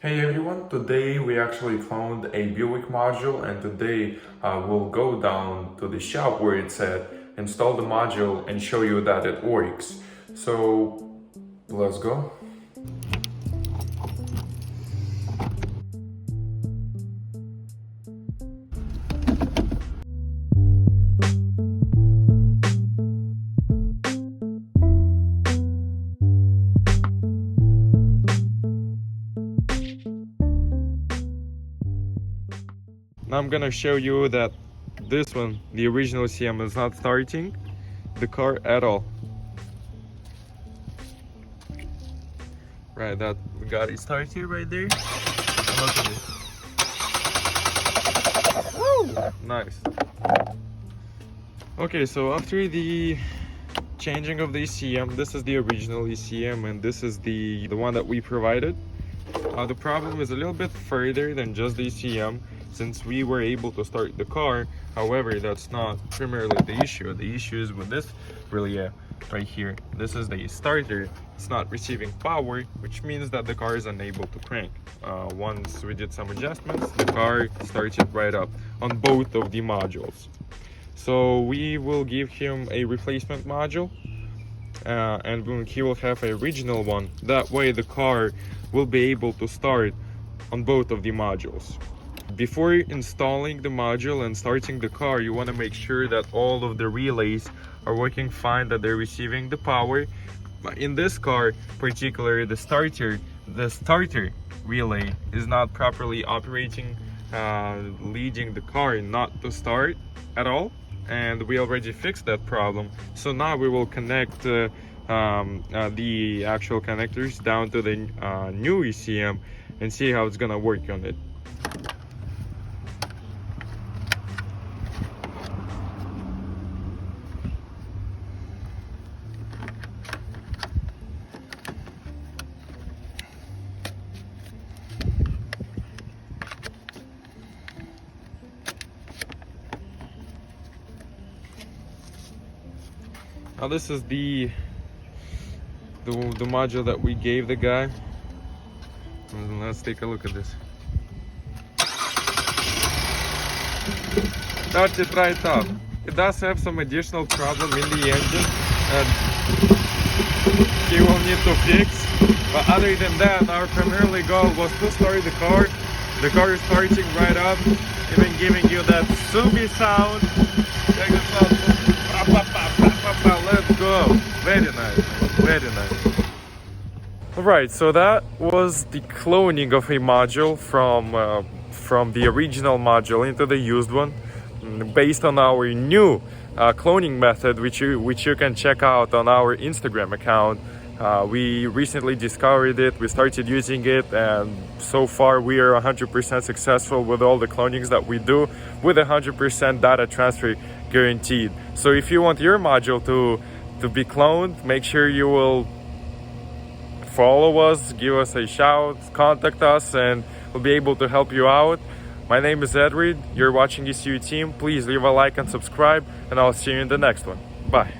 Hey everyone, today we actually found a Buick module and today we'll go down to the shop where it's at, install the module and show you that it works. So let's go. Now I'm gonna show you that this one, the original ECM, is not starting the car at all. Right, that we got it started right there. And look at it. Woo! Nice. Okay, so after the changing of the ECM, this is the original ECM and this is the one that we provided. The problem is a little bit further than just the ECM, since we were able to start the car. However, that's not primarily the issue. The issue is with this relay right here. This is the starter. It's not receiving power, which means that the car is unable to crank. Once we did some adjustments, the car started right up on both of the modules. So we will give him a replacement module and he will have an original one. That way the car will be able to start on both of the modules. Before installing the module and starting the car, you want to make sure that all of the relays are working fine, that they're receiving the power. In this car, particularly the starter relay is not properly operating, leading the car not to start at all, and we already fixed that problem. So now we will connect the actual connectors down to the new ECM and see how it's gonna work on it. Now this is the module that we gave the guy. And let's take a look at this. Start it right up. It does have some additional problem in the engine that he will need to fix. But other than that, our primary goal was to start the car. The car is starting right up, even giving you that zoomy sound. Check this out. Let's go. Very nice, very nice. Alright, so that was the cloning of a module from the original module into the used one, based on our new cloning method, which you can check out on our Instagram account. We recently discovered it, we started using it, and so far we are 100% successful with all the clonings that we do, with 100% data transfer guaranteed. So if you want your module to be cloned, make sure you will follow us, give us a shout, contact us, and we'll be able to help you out. My name is Edward, you're watching ECU Team. Please leave a like and subscribe, and I'll see you in the next one. Bye.